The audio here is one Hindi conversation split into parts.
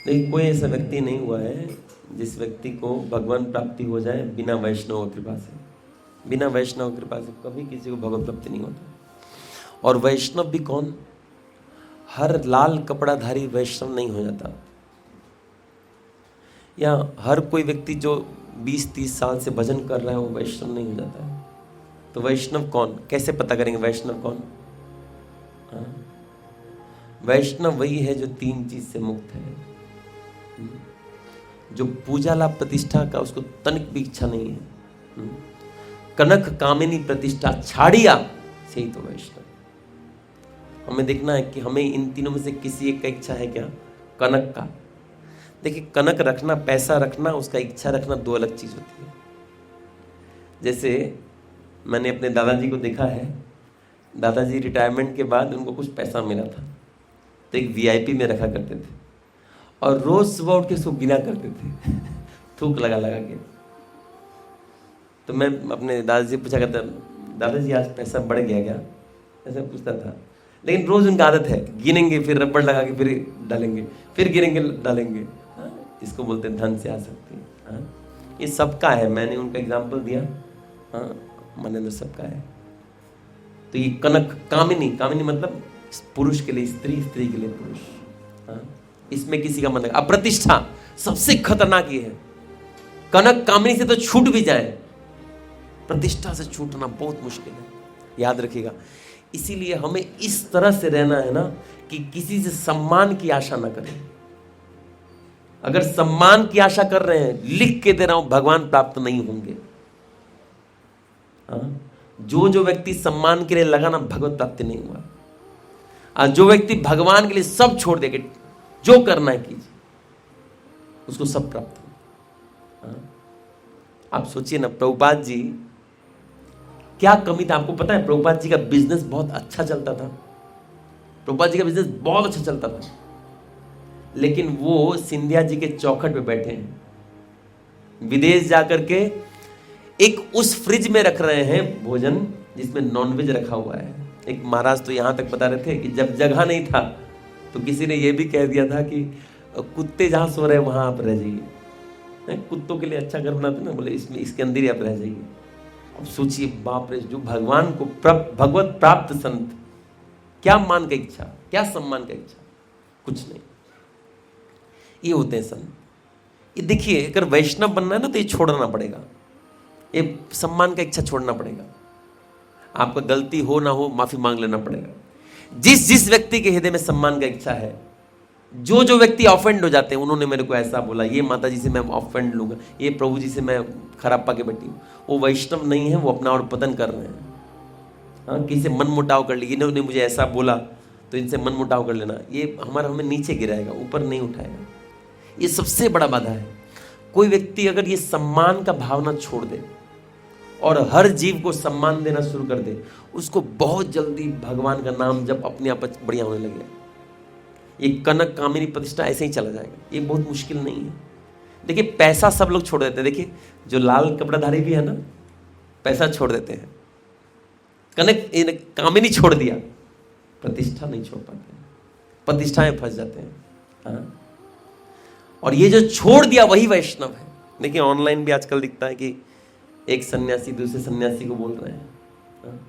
लेकिन कोई ऐसा व्यक्ति नहीं हुआ है जिस व्यक्ति को भगवान प्राप्ति हो जाए बिना वैष्णव कृपा से। बिना वैष्णव कृपा से कभी किसी को भगवत प्राप्ति नहीं होता। और वैष्णव भी कौन? हर लाल कपड़ाधारी वैष्णव नहीं हो जाता, या हर कोई व्यक्ति जो 20-30 साल से भजन कर रहा है वो वैष्णव नहीं हो जाता है। तो वैष्णव कौन? कैसे पता करेंगे वैष्णव कौन? वैष्णव वही है जो 3 चीज से मुक्त है, जो पूजा लाभ प्रतिष्ठा का उसको तनिक भी इच्छा नहीं है। कनक कामिनी प्रतिष्ठा छाड़िया, सही तो वैष्णव। हमें देखना है कि हमें इन तीनों में से किसी एक का इच्छा है क्या? कनक का। देखिए, कनक रखना, पैसा रखना, उसका इच्छा रखना 2 अलग चीज होती है। जैसे मैंने अपने दादाजी को देखा है, दादाजी रिटायरमेंट के बाद उनको कुछ पैसा मिला था, तो एक वीआईपी में रखा करते थे और रोज सुबह उठ के उसको गिना करते थे थूक लगा लगा के। तो मैं अपने दादाजी से पूछा करता, दादाजी आज पैसा बढ़ गया क्या, ऐसा पूछता था। लेकिन रोज उनका आदत है, गिनेंगे फिर रबड़ लगा के फिर डालेंगे, फिर गिनेंगे डालेंगे। इसको बोलते हैं धन से आसक्ति। ये सबका है, मैंने उनका एग्जाम्पल दिया। मनेंद्र सबका है। तो ये कनक कामिनी, कामिनी मतलब पुरुष के लिए स्त्री, स्त्री के लिए पुरुष। इसमें किसी का मन लगा। अप्रतिष्ठा सबसे खतरनाक ये है। कनक कामिनी से तो छूट भी जाए, प्रतिष्ठा से छूटना बहुत मुश्किल है, याद रखिएगा। इसीलिए हमें इस तरह से रहना है ना कि किसी से सम्मान की आशा ना करें। अगर सम्मान की आशा कर रहे हैं, लिख के दे रहा हूं, भगवान प्राप्त नहीं होंगे। जो व्यक्ति सम्मान के लिए लगा ना, भगवत प्राप्ति नहीं हुआ। और जो व्यक्ति भगवान के लिए सब छोड़ दे के जो करना है कीजिए, उसको सब प्राप्त हो। आप सोचिए ना, प्रभुपाद जी क्या कमी था आपको पता है? प्रभुपाद जी का बिजनेस बहुत अच्छा चलता था। प्रभुपाद जी का बिजनेस बहुत अच्छा चलता था, लेकिन वो सिंधिया जी के चौखट पे बैठे हैं, विदेश जाकर के एक उस फ्रिज में रख रहे हैं भोजन जिसमें नॉनवेज रखा हुआ है। एक महाराज तो यहां तक बता रहे थे कि जब जगह नहीं था तो किसी ने यह भी कह दिया था कि कुत्ते जहां सो रहे हैं वहां आप रह जाइए। कुत्तों के लिए अच्छा घर बनाते ना, बोले इसमें इसके अंदर ही आप रह जाइए। अब सोचिए, बाप रे, जो भगवान को भगवत प्राप्त संत, क्या मान का इच्छा, क्या सम्मान का इच्छा, कुछ नहीं। ये होते हैं संत। ये देखिए, अगर वैष्णव बनना है ना तो ये छोड़ना पड़ेगा, ये सम्मान का इच्छा छोड़ना पड़ेगा। आपका गलती हो ना हो माफी मांग लेना पड़ेगा। जिस व्यक्ति के हृदय में सम्मान का इच्छा है, जो व्यक्ति ऑफेंड हो जाते हैं, उन्होंने मेरे को ऐसा बोला, ये माता जी से मैं ऑफेंड लूंगा, ये प्रभु जी से मैं खराब पाके बैठी हूँ, वो वैष्णव नहीं है, वो अपना और पतन कर रहे हैं। किसी से मन मुटाव कर ली, इन्होंने मुझे ऐसा बोला तो इनसे मन मुटाव कर लेना, ये हमें नीचे गिराएगा, ऊपर नहीं उठाएगा। ये सबसे बड़ा बाधा है। कोई व्यक्ति अगर ये सम्मान का भावना छोड़ दे और हर जीव को सम्मान देना शुरू कर दे, उसको बहुत जल्दी भगवान का नाम जब अपने आप बढ़िया होने लगे। ये कनक कामिनी प्रतिष्ठा ऐसे ही चला जाएगा, ये बहुत मुश्किल नहीं है। देखिए, पैसा सब लोग छोड़ देते हैं। देखिए, जो लाल कपड़ाधारी भी है ना, पैसा छोड़ देते हैं, कनक कामिनी छोड़ दिया, प्रतिष्ठा नहीं छोड़ पाते, प्रतिष्ठाएं फंस जाते हैं। और ये जो छोड़ दिया वही वैष्णव है। देखिए, ऑनलाइन भी आजकल दिखता है कि एक सन्यासी दूसरे सन्यासी को बोल रहे हैं।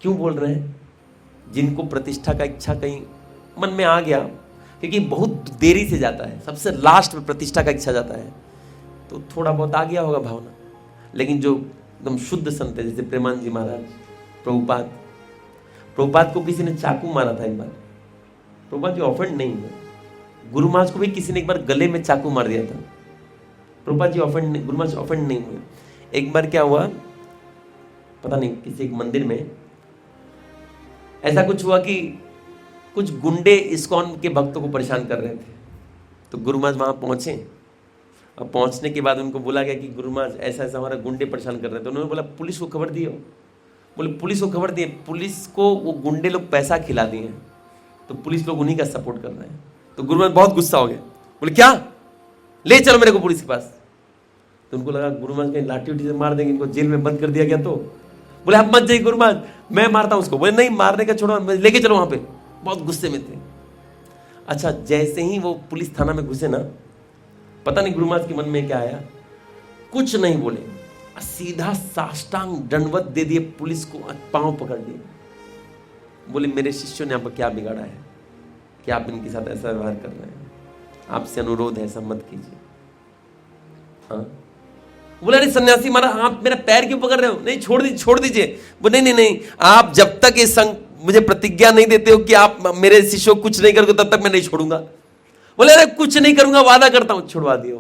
क्यों बोल रहे हैं? जिनको प्रतिष्ठा का इच्छा कहीं मन में आ गया, क्योंकि बहुत देरी से जाता है, सबसे लास्ट में प्रतिष्ठा का इच्छा जाता है, तो थोड़ा बहुत आ गया होगा भावना। लेकिन जो एकदम शुद्ध संत है, जैसे प्रेमानंद जी महाराज, प्रभुपाद को किसी ने चाकू मारा था एक बार, प्रभुपाद जी ऑफेंड नहीं हुए। गुरु महाराज को भी किसी ने एक बार गले में चाकू मार दिया था, प्रभुपाद जी गुरु महाराज ऑफेंड नहीं हुए। एक बार क्या हुआ पता नहीं, किसी एक मंदिर में ऐसा कुछ हुआ कि कुछ गुंडे इस्कॉन के भक्तों को परेशान कर रहे थे। तो गुरु महाराज वहां पहुंचे। अब पहुंचने के बाद उनको बोला गया कि गुरु महाराज ऐसा ऐसा हमारा गुंडे परेशान कर रहे थे। उन्होंने बोला पुलिस को खबर दियो। बोले पुलिस को खबर दिए, पुलिस को वो गुंडे लोग पैसा खिला दिए हैं, तो पुलिस लोग उन्हीं का सपोर्ट कर रहे हैं। तो गुरु महाराज बहुत गुस्सा हो गए, बोले क्या, ले चलो मेरे को पुलिस के पास। तो उनको लगा गुरु महाराज कहीं लाठी उठी से मार देंगे, इनको जेल में बंद कर दिया गया। तो बोले आप मत जाइए गुरु महाराज, मैं मारता हूं उसको। बोले नहीं, मारने का छोड़ो, लेके चलो वहां पे। बहुत गुस्से में थे। अच्छा, जैसे ही वो पुलिस थाना में घुसे ना, पता नहीं गुरु महाराज के मन में क्या आया, कुछ नहीं बोले, सीधा साष्टांग दंडवत दे दिए पुलिस को, पांव पकड़ लिए। बोले मेरे शिष्यों ने आपको क्या बिगाड़ा है कि आप इनके साथ ऐसा व्यवहार कर रहे हैं, आपसे अनुरोध है ऐसा मत कीजिए। हाँ, बोला अरे सन्यासी महाराज आप मेरा पैर क्यों पकड़ रहे हो? नहीं, छोड़ दीजिए। बोले नहीं नहीं, आप जब तक ये मुझे प्रतिज्ञा नहीं देते हो कि आप मेरे शिष्यों को कुछ नहीं करोगे तब तक मैं नहीं छोड़ूंगा। बोले अरे कुछ नहीं करूंगा, वादा करता हूं। छुड़वा दिया,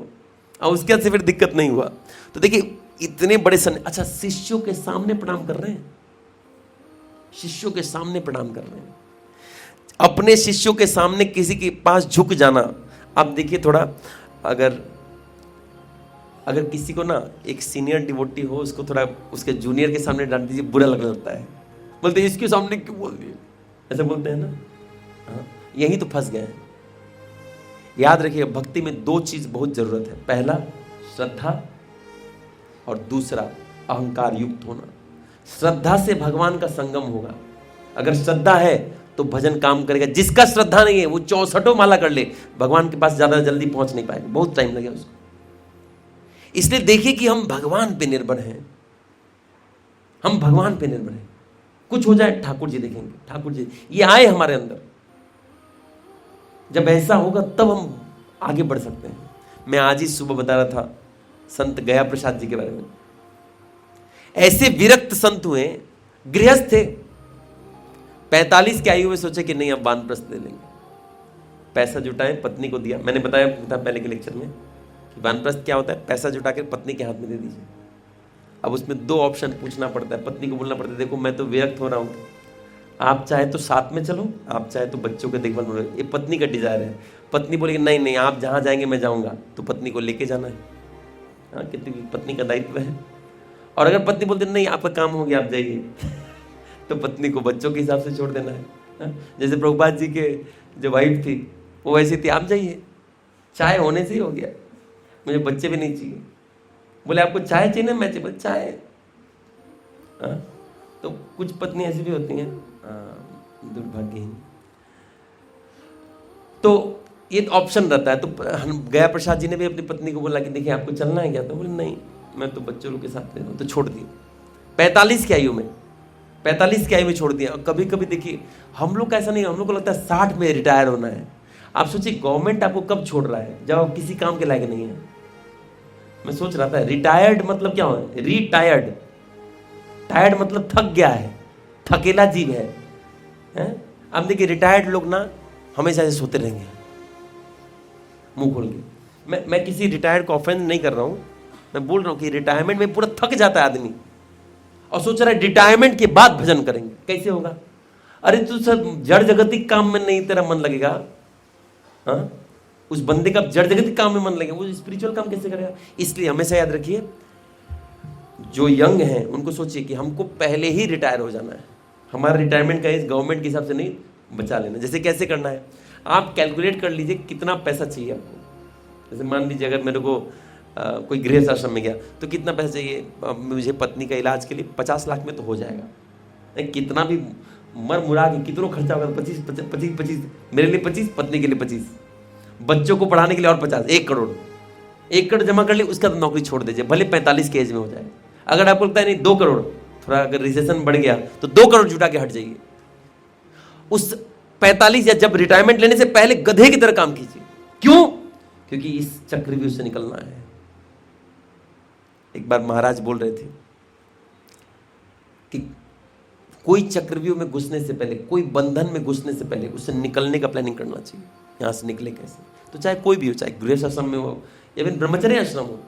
और उसके बाद से फिर दिक्कत नहीं हुआ। तो देखिए इतने बड़े अच्छा, शिष्यों के सामने प्रणाम कर रहे हैं, शिष्यों के सामने प्रणाम कर रहे हैं। अपने शिष्यों के सामने किसी के पास झुक जाना। अब देखिए थोड़ा, अगर किसी को ना एक सीनियर डिवोटी हो, उसको थोड़ा उसके जूनियर के सामने डांट दीजिए, बुरा लगने लगता है। बोलते इसके सामने क्यों बोल दिए, ऐसे बोलते हैं ना। हाँ, यही तो फंस गए हैं। याद रखिए भक्ति में दो चीज बहुत जरूरत है, पहला श्रद्धा और दूसरा अहंकार युक्त होना। श्रद्धा से भगवान का संगम होगा। अगर श्रद्धा है तो भजन काम करेगा। जिसका श्रद्धा नहीं है वो 64 माला कर ले, भगवान के पास ज्यादा जल्दी पहुंच नहीं पाएगा, बहुत टाइम लगेगा उसको। इसलिए देखिए कि हम भगवान पे निर्भर हैं, हम भगवान पे निर्भर हैं। कुछ हो जाए ठाकुर जी देखेंगे, ठाकुर जी ये आए हमारे अंदर। जब ऐसा होगा तब हम आगे बढ़ सकते हैं। मैं आज ही सुबह बता रहा था संत गया प्रसाद जी के बारे में। ऐसे विरक्त संत हुए, गृहस्थ थे, 45 की आयु में सोचे कि नहीं अब वानप्रस्थ ले लेंगे। पैसा जुटाए, पत्नी को दिया। मैंने बताया था पहले के लेक्चर में कि वानप्रस्थ क्या होता है, पैसा जुटा कर पत्नी के हाथ में दे दीजिए। अब उसमें दो ऑप्शन पूछना पड़ता है, पत्नी को बोलना पड़ता है देखो मैं तो विरक्त हो रहा हूँ, आप चाहे तो साथ में चलो, आप चाहे तो बच्चों के देखभाल में। ये पत्नी का डिजायर है। पत्नी बोलेगी नहीं नहीं आप जहाँ जाएंगे मैं जाऊँगा, तो पत्नी को लेके जाना है। हाँ, कितनी पत्नी का दायित्व है। और अगर पत्नी बोलते नहीं आपका काम हो गया आप जाइए, तो पत्नी को बच्चों के हिसाब से छोड़ देना है। हाँ? जैसे प्रभुपाद जी के जो वाइफ थी वो वैसी थी, आप जाइए, चाय होने से ही हो गया, मुझे बच्चे भी नहीं चाहिए। बोले आपको चाय चाहिए ना, मैं चाहिए चाय। हाँ? तो कुछ पत्नी ऐसी भी होती हैं दुर्भाग्यहीन। तो ये ऑप्शन रहता है। तो गया प्रसाद जी ने भी अपनी पत्नी को बोला कि देखिए आपको चलना है क्या, तो बोले नहीं मैं तो बच्चों के साथ ले रहा हूँ, तो छोड़ दिए। 45 की आयु में छोड़ दिया। और कभी कभी देखिए हम लोग का ऐसा नहीं, हम लोग को लगता है 60 में रिटायर होना है। आप सोचिए गवर्नमेंट आपको कब छोड़ रहा है, जब आप किसी काम के लायक नहीं है। मैं सोच रहा था रिटायर्ड मतलब क्या हो, रिटायर्ड, टायर्ड मतलब थक गया है, थकेला जीव है। अब देखिए रिटायर्ड लोग ना हमेशा ऐसे सोते रहेंगे मुंह खोल के। मैं किसी रिटायर्ड को ऑफेंड नहीं कर रहा हूं, मैं बोल रहा हूं कि रिटायरमेंट में पूरा थक जाता है आदमी और सोच रहा है रिटायरमेंट के बाद भजन करेंगे। कैसे होगा? अरे तू सर जड़ जगतिक काम में नहीं तेरा मन लगेगा। हाँ, उस बंदे का जड़ जगतिक काम में मन लगेगा, वो स्पिरिचुअल काम कैसे करेगा? इसलिए हमेशा याद रखिए जो यंग हैं उनको सोचिए कि हमको पहले ही रिटायर हो जाना है। हमारा रिटायरमेंट का एज गवर्नमेंट के हिसाब से नहीं, बचा लेना। जैसे कैसे करना है, आप कैलकुलेट कर लीजिए कितना पैसा चाहिए आपको। जैसे मान लीजिए अगर मेरे को कोई गृह आश्रम में गया तो कितना पैसा चाहिए मुझे पत्नी का इलाज के लिए, 50 लाख में तो हो जाएगा। कितना भी मर मुरा के कितना खर्चा होगा, 25 मेरे लिए 25, पत्नी के लिए 25, बच्चों को पढ़ाने के लिए और 50, 1 करोड़। 1 करोड़ जमा कर लिए, उसका नौकरी छोड़ दीजिए, भले 45 के एज में हो जाए। अगर आपको लगता है नहीं 2 करोड़, थोड़ा अगर रिसेशन बढ़ गया तो 2 करोड़ जुटा के हट जाइए। उस 45 या जब रिटायरमेंट लेने से पहले गधे की तरह काम कीजिए। क्यों? क्योंकि इस चक्रव्यूह से निकलना है। एक बार महाराज बोल रहे थे कि कोई चक्रव्यूह में घुसने से पहले, कोई बंधन में घुसने से पहले उससे निकलने का प्लानिंग करना चाहिए। यहां से निकले कैसे? तो चाहे कोई भी हो, चाहे गृह आश्रम में हो या फिर ब्रह्मचर्य आश्रम हो,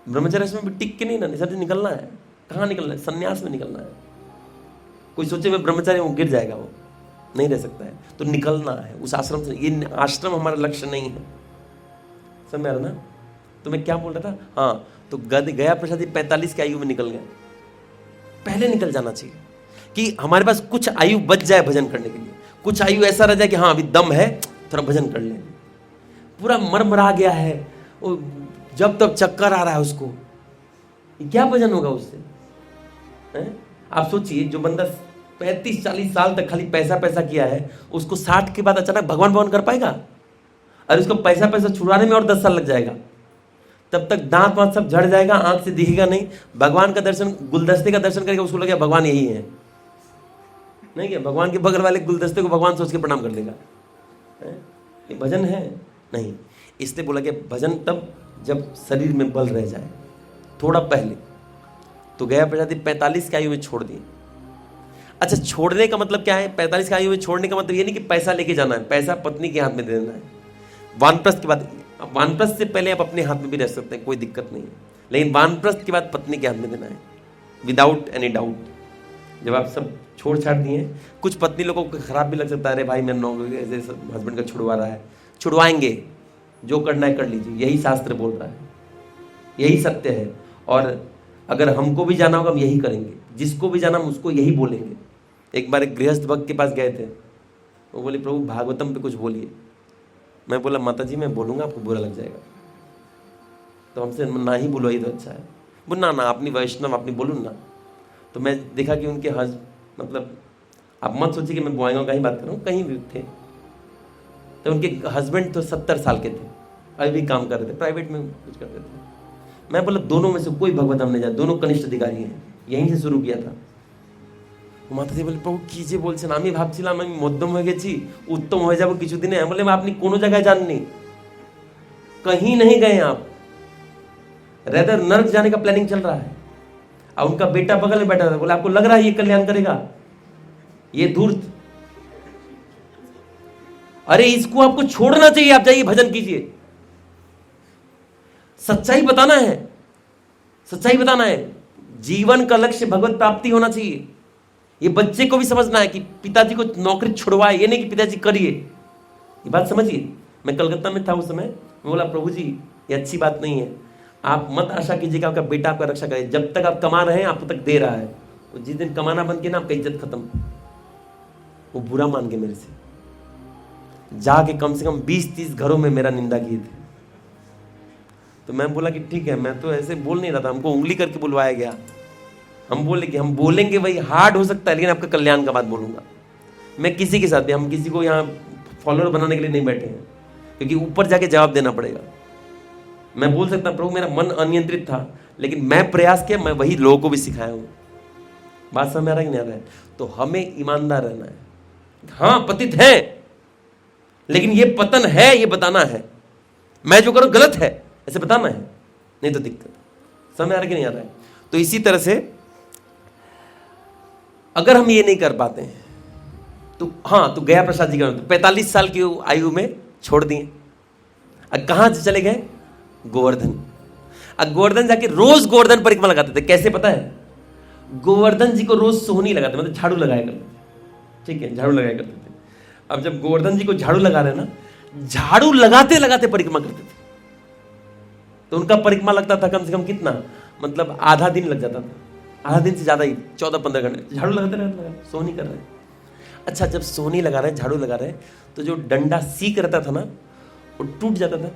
ब्रह्मचर्य आश्रम में टिक के नहीं ना, सर निकलना है। कहाँ निकलना है? संन्यास में निकलना है। कोई सोचे मैं ब्रह्मचारी हूं, गिर जाएगा, वो नहीं रह सकता है। तो निकलना है उस आश्रम से। ये आश्रम हमारा लक्ष्य नहीं है, समझ में आ रहा ना? तो मैं क्या बोल रहा था? हाँ, तो गया प्रसाद जी 45 की आयु में निकल गए। पहले निकल जाना चाहिए कि हमारे पास कुछ आयु बच जाए भजन करने के लिए, कुछ आयु ऐसा रह जाए कि हाँ अभी दम है, थोड़ा भजन कर ले। पूरा मरमरा गया है, वो जब तब चक्कर आ रहा है उसको, क्या भजन होगा उससे? आप सोचिए जो बंदा 35-40 साल तक खाली पैसा पैसा किया है, उसको 60 के बाद अचानक भगवान भगवान कर पाएगा? और उसको पैसा पैसा छुड़ाने में और 10 साल लग जाएगा। तब तक दांत वांत सब झड़ जाएगा, आंख से दिखेगा नहीं। भगवान का दर्शन, गुलदस्ते का दर्शन करेगा, उसको लगेगा भगवान यही है। नहीं क्या भगवान के बगल वाले गुलदस्ते को भगवान सोच के प्रणाम कर लेगा? ये भजन है? नहीं। इसलिए बोला कि भजन तब जब शरीर में बल रह जाए। थोड़ा पहले तो गया प्रजाति 45 की आयु में छोड़ दिए। अच्छा, छोड़ने का मतलब क्या है? 45 की आयु में छोड़ने का मतलब ये नहीं कि पैसा लेके जाना है, पैसा पत्नी के हाथ में दे देना है। वानप्रस्थ के बाद, वानप्रस्थ से पहले आप अपने हाथ में भी रह सकते हैं, कोई दिक्कत नहीं है, लेकिन वानप्रस्थ के बाद पत्नी के हाथ में देना है, विदाउट एनी डाउट। जब आप सब छोड़ छाड़ दिए, कुछ पत्नी लोगों को खराब भी लग सकता है, अरे भाई मैं ऐसे हस्बैंड का छुड़वा रहा है। छुड़वाएंगे, जो करना है कर लीजिए, यही शास्त्र बोल रहा है, यही सत्य है। और अगर हमको भी जाना होगा हम यही करेंगे, जिसको भी जाना हम उसको यही बोलेंगे। एक बार एक गृहस्थ भक्त के पास गए थे, वो बोले प्रभु भागवतम पे कुछ बोलिए। मैं बोला माता जी मैं बोलूँगा, आपको बुरा लग जाएगा, तो हमसे ना ही बोलो, ये तो अच्छा है। बोल ना अपनी वैष्णव अपनी बोलूँ ना। तो मैं देखा कि उनके मतलब आप मत सोचिए कि मैं बोआएगा कहीं बात करूँ, कहीं भी थे। तो उनके हस्बैंड तो 70 साल के थे, अभी भी काम कर रहे थे, प्राइवेट में कुछ करते थे। मैं बोला दोनों में से कोई भगवत हम नहीं जाए, दोनों कनिष्ठ अधिकारी हैं, यहीं से शुरू किया था। माता जी बोले प्रभु की जे बोलছেন, আমি ভাবছিলাম আমি মধ্যম হয়ে গেছি, उत्तम हो যাব কিছু দিনে। बोले मैं अपनी कोनो जगह जाननी, कहीं नहीं गए आप, रेदर नर्क जाने का प्लानिंग चल रहा है। और उनका बेटा बगल में बैठा था, बोले आपको लग रहा है ये कल्याण करेगा? ये धूर्त, अरे इसको आपको छोड़ना चाहिए, आप जाइए भजन कीजिए। सच्चाई बताना है, सच्चाई बताना है। जीवन का लक्ष्य भगवत प्राप्ति होना चाहिए। ये बच्चे को भी समझना है कि पिताजी को नौकरी छुड़वाए, ये नहीं कि पिताजी करिए। ये बात समझिए। मैं कलकत्ता में था उस समय, मैं बोला प्रभु जी ये अच्छी बात नहीं है, आप मत आशा कीजिएगा आपका बेटा आपका रक्षा करे। जब तक आप कमा रहे हैं आपको तक दे रहा है, तो जिस दिन कमाना बंद किया ना आपका इज्जत खत्म। वो बुरा मान के मेरे से जाके कम से कम 20-30 घरों में मेरा निंदा किए थे। तो मैं बोला कि ठीक है, मैं तो ऐसे बोल नहीं रहा था, हमको उंगली करके बुलवाया गया। हम बोले कि हम बोलेंगे वही हार्ड हो सकता है, लेकिन आपका कल्याण का बात बोलूंगा। मैं किसी के साथ भी, हम किसी को यहाँ फॉलोअर बनाने के लिए नहीं बैठे हैं, क्योंकि ऊपर जाके जवाब देना पड़ेगा। मैं बोल सकता प्रभु मेरा मन अनियंत्रित था, लेकिन मैं प्रयास किया, मैं वही लोगों को भी सिखाया हूँ। बात समझ आ रहा है कि नहीं आ रहा है? तो हमें ईमानदार रहना है। हाँ पतित है, लेकिन ये पतन है ये बताना है। मैं जो करूं गलत है ऐसे बताना है, नहीं तो दिक्कत। समझ आ रहा है कि नहीं आ रहा है? तो इसी तरह से अगर हम ये नहीं कर पाते हैं तो हाँ, तो गया प्रसाद जी का 45 साल की आयु में छोड़ दिए। अब कहां से चले गए? गोवर्धन। अब गोवर्धन जाके रोज गोवर्धन परिक्रमा लगाते थे। कैसे पता है? गोवर्धन जी को रोज सोहनी लगाते, मतलब झाड़ू लगाया करते थे। ठीक है, झाड़ू लगाया करते थे। अब जब गोवर्धन जी को झाड़ू लगा रहे ना, झाड़ू लगाते लगाते परिक्रमा करते थे, तो उनका परिक्रमा लगता था कम से कम कितना, मतलब आधा दिन लग जाता था, आधा दिन से ज्यादा ही, 14-15 घंटे झाड़ू लगाते रहे, सोहनी कर रहे हैं। अच्छा, जब सोहनी लगा रहे हैं, झाड़ू लगा रहे हैं, तो जो डंडा सीक रहता था ना, वो टूट जाता था।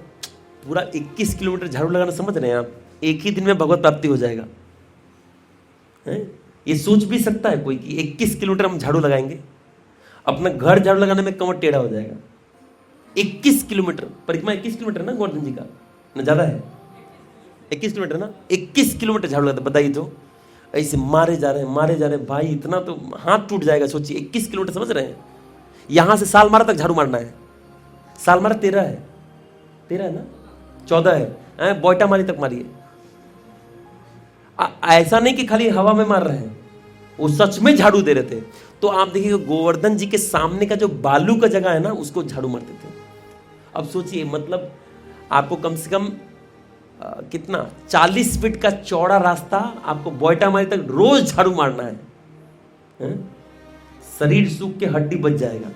पूरा 21 किलोमीटर झाड़ू लगाना, समझ रहे हैं आप? एक ही दिन में भगवत प्राप्ति हो जाएगा। ये सोच भी सकता है कोई कि 21 किलोमीटर हम झाड़ू लगाएंगे? अपना घर झाड़ू लगाने में कमर टेढ़ा हो जाएगा। 21 किलोमीटर परिक्रमा, 21 किलोमीटर ना गोवर्धन जी का, ना ज्यादा है, 21 किलोमीटर ना, 21 किलोमीटर झाड़ू लगाते। बताइए तो, ऐसे मारे जा रहे हैं भाई, इतना तो हाथ टूट जाएगा। सोचिए 21 किलोमीटर, समझ रहे हैं? यहां से सालमारा तक झाड़ू मारना है। सालमारा 13 है ना, 14 है, बोइटा मारी तक मारिए। ऐसा नहीं कि खाली हवा में मार रहे हैं, वो सच में झाड़ू दे रहे थे। तो आप देखिए गोवर्धन जी के सामने का जो बालू का जगह है ना, उसको झाड़ू मारते थे। अब सोचिए, मतलब आपको कम से कम कितना 40 फीट का चौड़ा रास्ता आपको बोइटामारी तक रोज झाड़ू मारना है? शरीर सूख के हड्डी बच जाएगा।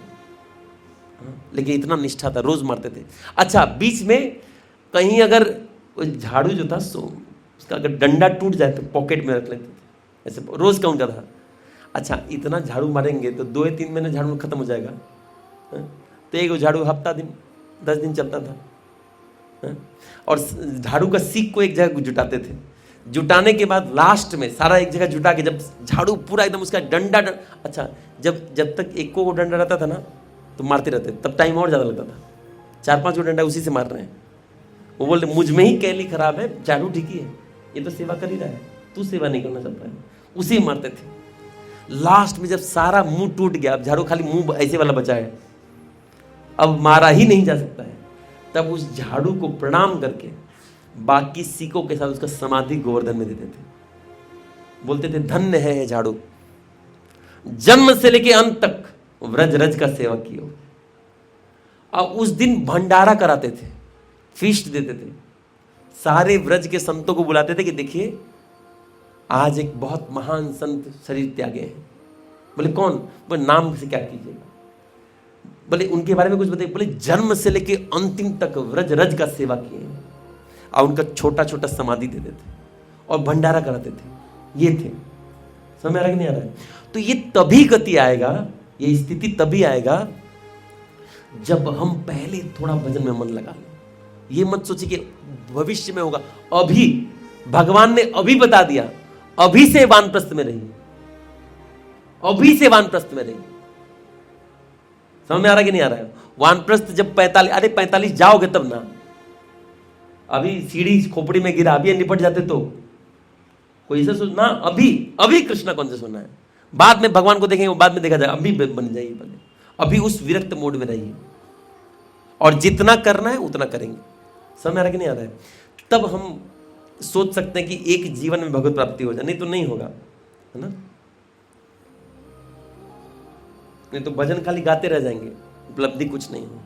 लेकिन इतना निष्ठा था, रोज मारते थे। अच्छा, बीच में कहीं अगर झाड़ू जो था उसका अगर डंडा टूट जाए तो पॉकेट में रख लेते थे, ऐसे रोज का उनका था। अच्छा, इतना झाड़ू मारेंगे तो 2 या 3 महीने झाड़ू खत्म हो जाएगा। तो एक झाड़ू हफ्ता दिन 10 दिन चलता था। और झाड़ू का सीख को एक जगह जुटाते थे, जुटाने के बाद लास्ट में सारा एक जगह जुटा के जब झाड़ू पूरा एकदम उसका डंडा अच्छा, जब तक एक को डंडा रहता था ना तो मारते रहते, तब टाइम और ज़्यादा लगता था। 4-5 डंडा उसी से मार रहे हैं। वो बोलते मुझ में ही कैली खराब है, झाड़ू ठीक ही है, ये तो सेवा कर ही रहा है, तू सेवा नहीं करना चाहता है। उसी मारते थे। लास्ट में जब सारा मुंह टूट गया, अब झाड़ू खाली मुंह ऐसे वाला बचा है, अब मारा ही नहीं जा सकता है, तब उस झाड़ू को प्रणाम करके बाकी सिक्कों के साथ उसका समाधि गोवर्धन में देते थे। बोलते थे धन्य है ये झाड़ू, जन्म से लेके अंत तक व्रज रज का सेवा किया। और उस दिन भंडारा कराते थे, फीस्ट देते थे, सारे व्रज के संतों को बुलाते थे कि देखिए आज एक बहुत महान संत शरीर त्यागे हैं। बोले कौन? बोले नाम से क्या कीजिएगा, बोले उनके बारे में कुछ बताइए। बोले जन्म से लेके अंतिम तक व्रज रज का सेवा किए हैं, और उनका छोटा छोटा समाधि देते थे और भंडारा कराते थे। ये थे, समझ आ रहा कि नहीं आ रहा है? तो ये तभी गति आएगा, ये स्थिति तभी आएगा जब हम पहले थोड़ा भजन में मन लगा लें। ये मत सोचिए कि भविष्य में होगा, अभी भगवान ने अभी बता दिया, अभी से वानप्रस्थ में रहिए, अभी से वानप्रस्थ में रहिए। समझ में आ रहा कि नहीं आ रहा है? वानप्रस्थ जब 45 जाओगे तब ना, अभी सीढ़ी खोपड़ी में गिरा, अभी निपट जाते तो कोई ऐसा सोच ना, अभी कृष्णा कौन से सुनना है, बाद में भगवान को देखेंगे, वो बाद में देखा जाए, अभी बन जाइए पहले, अभी उस विरक्त मोड में रहिए, और जितना करना है उतना करेंगे। समझ में आ रहा कि नहीं आ रहा है? तब हम सोच सकते हैं कि एक जीवन में भगवत प्राप्ति हो जाए, नहीं तो नहीं होगा, है ना? नहीं तो भजन खाली गाते रह जाएंगे, उपलब्धि कुछ नहीं होगा।